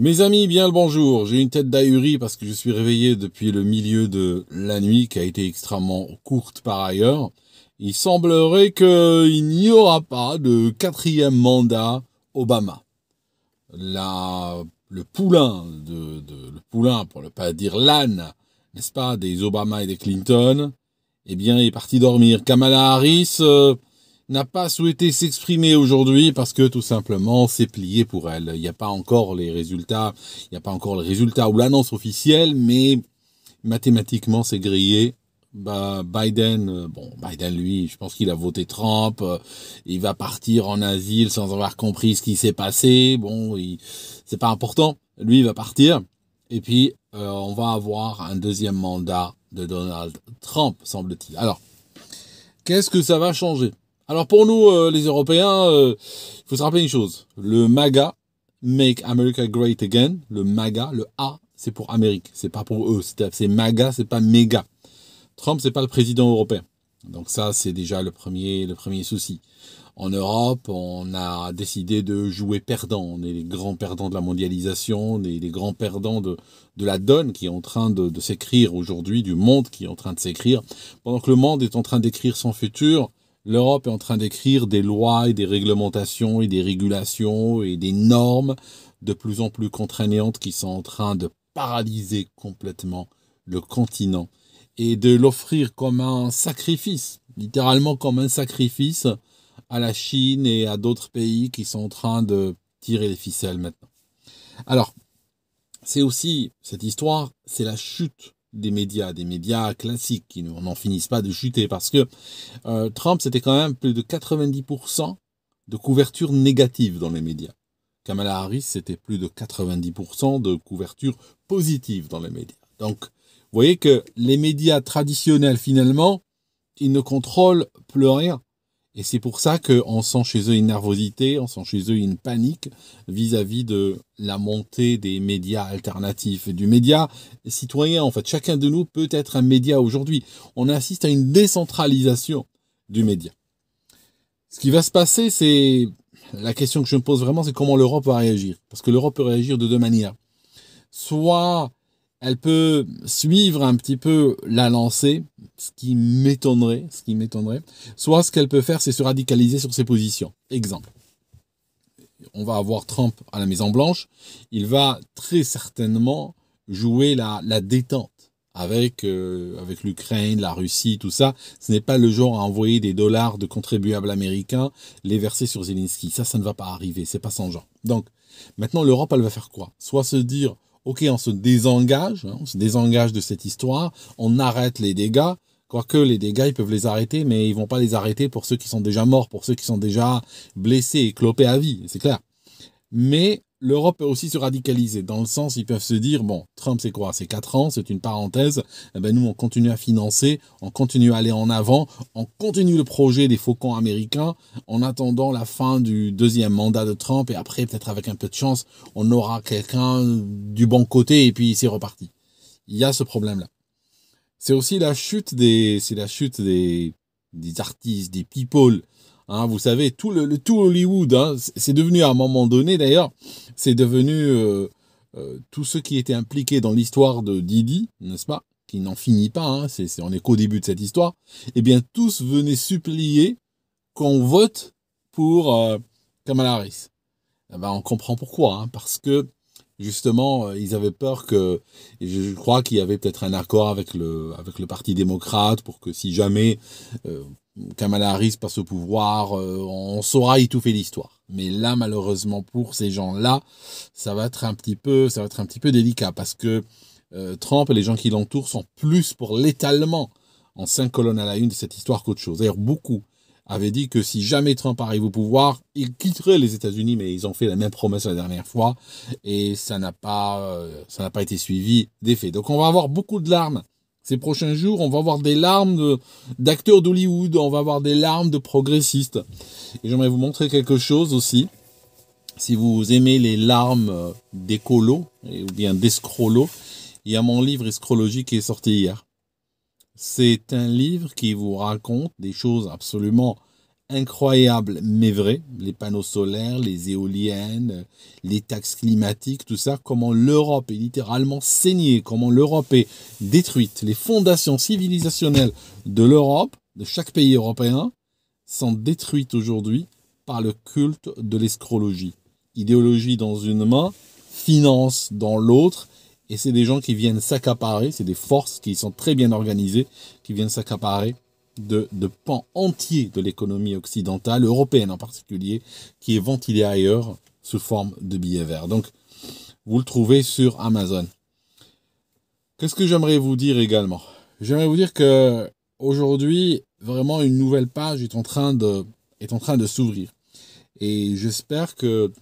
Mes amis, bien le bonjour. J'ai une tête d'ahurie parce que je suis réveillé depuis le milieu de la nuit qui a été extrêmement courte par ailleurs. Il semblerait qu'il n'y aura pas de quatrième mandat Obama. Le poulain le poulain, pour ne pas dire l'âne, n'est-ce pas, des Obama et des Clinton, eh bien, est parti dormir. Kamala Harris, n'a pas souhaité s'exprimer aujourd'hui parce que tout simplement c'est plié pour elle. Il n'y a pas encore les résultats, il n'y a pas encore le résultat ou l'annonce officielle, mais mathématiquement c'est grillé. Bah, Biden, Biden lui, je pense qu'il a voté Trump, il va partir en asile sans avoir compris ce qui s'est passé. C'est pas important. Lui, il va partir. Et puis, on va avoir un deuxième mandat de Donald Trump, semble-t-il. Alors, qu'est-ce que ça va changer? Alors pour nous, les Européens, il faut se rappeler une chose. Le MAGA, Make America Great Again, le MAGA, le A, c'est pour Amérique, c'est pas pour eux. C'est MAGA, c'est pas méga. Trump, c'est pas le président européen. Donc ça, c'est déjà le premier souci. En Europe, on a décidé de jouer perdant. On est les grands perdants de la mondialisation, on est les grands perdants de la donne qui est en train de s'écrire aujourd'hui, du monde qui est en train de s'écrire. Pendant que le monde est en train d'écrire son futur, l'Europe est en train d'écrire des lois et des réglementations et des régulations et des normes de plus en plus contraignantes qui sont en train de paralyser complètement le continent et de l'offrir comme un sacrifice, littéralement comme un sacrifice à la Chine et à d'autres pays qui sont en train de tirer les ficelles maintenant. Alors, c'est aussi, cette histoire, c'est la chute des médias classiques qui n'en finissent pas de chuter parce que Trump, c'était quand même plus de 90% de couverture négative dans les médias. Kamala Harris, c'était plus de 90% de couverture positive dans les médias. Donc, vous voyez que les médias traditionnels, finalement, ils ne contrôlent plus rien. Et c'est pour ça qu'on sent chez eux une nervosité, on sent chez eux une panique vis-à-vis de la montée des médias alternatifs, du média citoyen. En fait, chacun de nous peut être un média aujourd'hui. On assiste à une décentralisation du média. Ce qui va se passer, c'est la question que je me pose vraiment, c'est comment l'Europe va réagir. Parce que l'Europe peut réagir de deux manières. Soit elle peut suivre un petit peu la lancée, ce qui m'étonnerait. Soit ce qu'elle peut faire, c'est se radicaliser sur ses positions. Exemple. On va avoir Trump à la Maison Blanche. Il va très certainement jouer la détente avec l'Ukraine, la Russie, tout ça. Ce n'est pas le genre à envoyer des dollars de contribuables américains, les verser sur Zelensky. Ça ne va pas arriver. C'est pas son genre. Donc, maintenant, l'Europe, elle va faire quoi? Soit se dire, ok, on se désengage de cette histoire, on arrête les dégâts, quoique les dégâts, ils peuvent les arrêter, mais ils vont pas les arrêter pour ceux qui sont déjà morts, pour ceux qui sont déjà blessés et clopés à vie, c'est clair. Mais l'Europe peut aussi se radicaliser, dans le sens, ils peuvent se dire, bon, Trump, c'est quoi? C'est 4 ans, c'est une parenthèse, eh ben nous, on continue à financer, on continue à aller en avant, on continue le projet des faucons américains, en attendant la fin du deuxième mandat de Trump, et après, peut-être avec un peu de chance, on aura quelqu'un du bon côté, et puis c'est reparti. Il y a ce problème-là. C'est aussi la chute des artistes, des people. Hein, vous savez, tout Hollywood, hein, c'est devenu à un moment donné, d'ailleurs, c'est devenu tous ceux qui étaient impliqués dans l'histoire de Didi, n'est-ce pas, qui n'en finit pas, hein, on est qu'au début de cette histoire, eh bien, tous venaient supplier qu'on vote pour Kamala Harris. Eh ben, on comprend pourquoi, hein, parce que justement, ils avaient peur que, et je crois qu'il y avait peut-être un accord avec le Parti démocrate pour que si jamais Kamala Harris passe au pouvoir, on saura étouffer l'histoire. Mais là, malheureusement, pour ces gens-là, ça va être un petit peu délicat parce que Trump et les gens qui l'entourent sont plus pour l'étalement en 5 colonnes à la une de cette histoire qu'autre chose. D'ailleurs, beaucoup avaient dit que si jamais Trump arrive au pouvoir, il quitterait les États-Unis, mais ils ont fait la même promesse la dernière fois et ça n'a pas été suivi des faits. Donc on va avoir beaucoup de larmes ces prochains jours, on va avoir des larmes d'acteurs d'Hollywood, on va avoir des larmes de progressistes. Et j'aimerais vous montrer quelque chose aussi. Si vous aimez les larmes d'écolos, ou bien d'escrolos, il y a mon livre Escrologie qui est sorti hier. C'est un livre qui vous raconte des choses absolument incroyable mais vrai, les panneaux solaires, les éoliennes, les taxes climatiques, tout ça, comment l'Europe est littéralement saignée, comment l'Europe est détruite. Les fondations civilisationnelles de l'Europe, de chaque pays européen, sont détruites aujourd'hui par le culte de l'escrologie. Idéologie dans une main, finance dans l'autre, et c'est des gens qui viennent s'accaparer, c'est des forces qui sont très bien organisées, qui viennent s'accaparer de pans entiers de l'économie occidentale, européenne en particulier, qui est ventilée ailleurs sous forme de billets verts. Donc, vous le trouvez sur Amazon. Qu'est-ce que j'aimerais vous dire également? J'aimerais vous dire que aujourd'hui, vraiment une nouvelle page est en train de s'ouvrir. Et j'espère que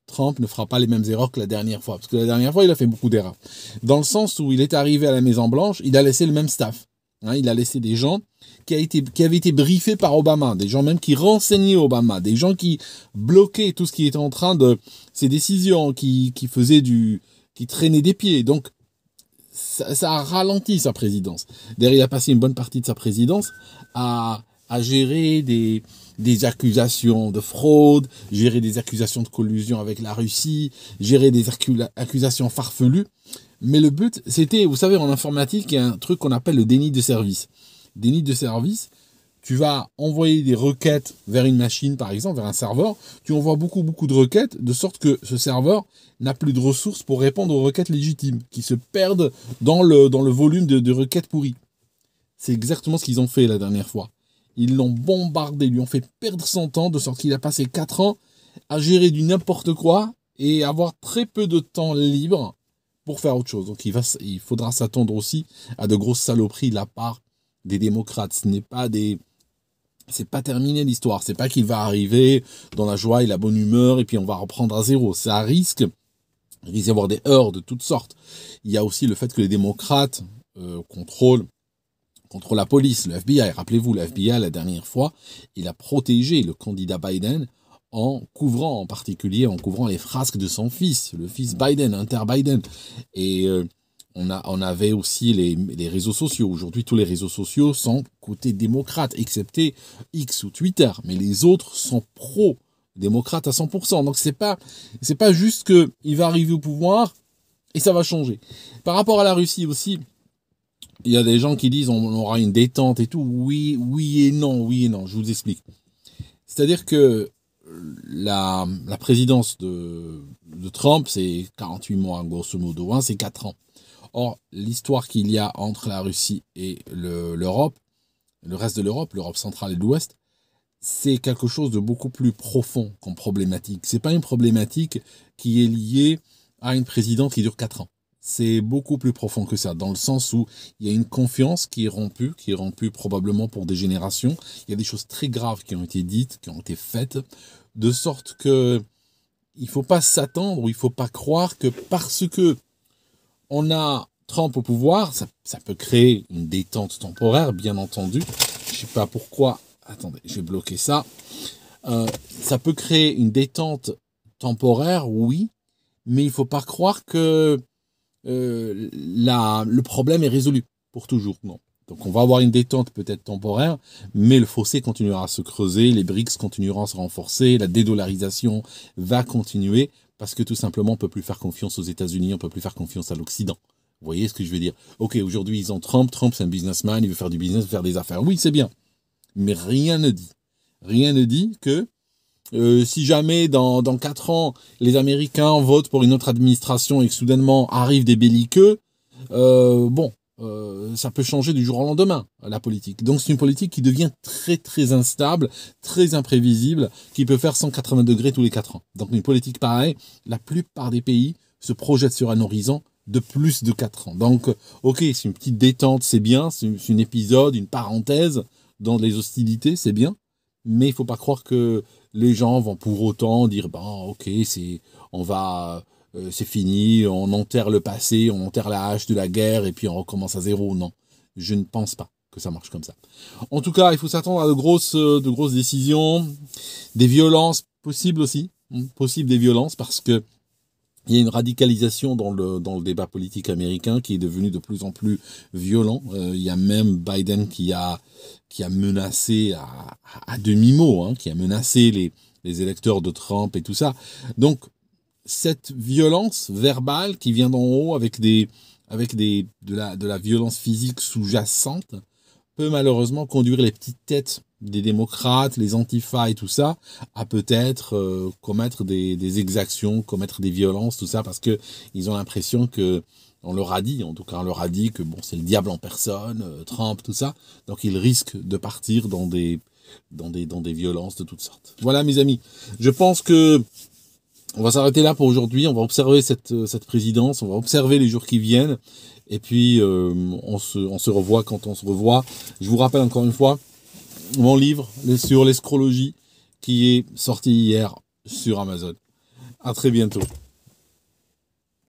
Trump ne fera pas les mêmes erreurs que la dernière fois. Parce que la dernière fois, il a fait beaucoup d'erreurs. Dans le sens où il est arrivé à la Maison-Blanche, il a laissé le même staff. Il a laissé des gens qui avaient été briefés par Obama, des gens même qui renseignaient Obama, des gens qui bloquaient tout ce qui était en train de ses décisions, qui traînaient des pieds. Donc, ça a ralenti sa présidence. D'ailleurs, il a passé une bonne partie de sa présidence à gérer des accusations de fraude, gérer des accusations de collusion avec la Russie, gérer des accusations farfelues. Mais le but, c'était, vous savez, en informatique, il y a un truc qu'on appelle le déni de service. Déni de service, tu vas envoyer des requêtes vers une machine, par exemple, vers un serveur. Tu envoies beaucoup de requêtes, de sorte que ce serveur n'a plus de ressources pour répondre aux requêtes légitimes, qui se perdent dans le volume de requêtes pourries. C'est exactement ce qu'ils ont fait la dernière fois. Ils l'ont bombardé, lui ont fait perdre son temps, de sorte qu'il a passé 4 ans à gérer du n'importe quoi et avoir très peu de temps libre pour faire autre chose. Donc il faudra s'attendre aussi à de grosses saloperies de la part des démocrates. C'est pas terminé l'histoire. C'est pas qu'il va arriver dans la joie et la bonne humeur et puis on va reprendre à zéro. Ça risque d'y avoir des heurts de toutes sortes. Il y a aussi le fait que les démocrates contrôlent la police, le FBI. Rappelez-vous, le FBI, la dernière fois, il a protégé le candidat Biden en couvrant les frasques de son fils, le fils Biden, Hunter Biden. Et on avait aussi les réseaux sociaux. Aujourd'hui, tous les réseaux sociaux sont côté démocrate, excepté X ou Twitter. Mais les autres sont pro-démocrates à 100%. Donc c'est pas juste qu'il va arriver au pouvoir et ça va changer. Par rapport à la Russie aussi, il y a des gens qui disent on aura une détente et tout. Oui et non, je vous explique. C'est-à-dire que la présidence de Trump, c'est 48 mois, grosso modo, c'est 4 ans. Or, l'histoire qu'il y a entre la Russie et l'Europe, le reste de l'Europe centrale et de l'Ouest, c'est quelque chose de beaucoup plus profond comme problématique. C'est pas une problématique qui est liée à une présidence qui dure 4 ans. C'est beaucoup plus profond que ça, dans le sens où il y a une confiance qui est rompue probablement pour des générations. Il y a des choses très graves qui ont été dites, qui ont été faites, de sorte que il faut pas s'attendre ou il faut pas croire que parce que on a Trump au pouvoir, ça peut créer une détente temporaire, bien entendu. Je sais pas pourquoi. Attendez, je vais bloquer ça. Ça peut créer une détente temporaire, oui, mais il faut pas croire que le problème est résolu pour toujours, non. Donc on va avoir une détente peut-être temporaire, mais le fossé continuera à se creuser, les BRICS continueront à se renforcer, la dédollarisation va continuer, parce que tout simplement on ne peut plus faire confiance aux États-Unis, on ne peut plus faire confiance à l'Occident. Vous voyez ce que je veux dire? Ok, aujourd'hui ils ont Trump c'est un businessman, il veut faire du business, faire des affaires. Oui, c'est bien, mais rien ne dit que si jamais dans 4 ans, les Américains votent pour une autre administration et que soudainement arrivent des belliqueux, ça peut changer du jour au lendemain, la politique. Donc c'est une politique qui devient très très instable, très imprévisible, qui peut faire 180 degrés tous les 4 ans. Donc une politique pareille, la plupart des pays se projettent sur un horizon de plus de 4 ans. Donc, ok, c'est une petite détente, c'est bien, c'est un épisode, une parenthèse dans les hostilités, c'est bien, mais il faut pas croire que les gens vont pour autant dire ok, c'est fini, on enterre le passé, on enterre la hache de la guerre et puis on recommence à zéro. Non, je ne pense pas que ça marche comme ça. En tout cas, il faut s'attendre à de grosses décisions, des violences possibles aussi, des violences parce que Il y a une radicalisation dans le débat politique américain qui est devenu de plus en plus violent. Il y a même Biden qui a menacé à demi-mot, hein, qui a menacé les électeurs de Trump et tout ça. Donc, cette violence verbale qui vient d'en haut avec de la violence physique sous-jacente peut malheureusement conduire les petites têtes des démocrates, les antifas et tout ça, à peut-être commettre des exactions, commettre des violences, tout ça, parce que ils ont l'impression que, on leur a dit, en tout cas on leur a dit que bon, c'est le diable en personne, Trump, tout ça, donc ils risquent de partir dans des violences de toutes sortes. Voilà mes amis, je pense que on va s'arrêter là pour aujourd'hui, on va observer cette présidence, on va observer les jours qui viennent, et puis on se revoit quand on se revoit. Je vous rappelle encore une fois, mon livre sur l'escrologie qui est sorti hier sur Amazon. À très bientôt.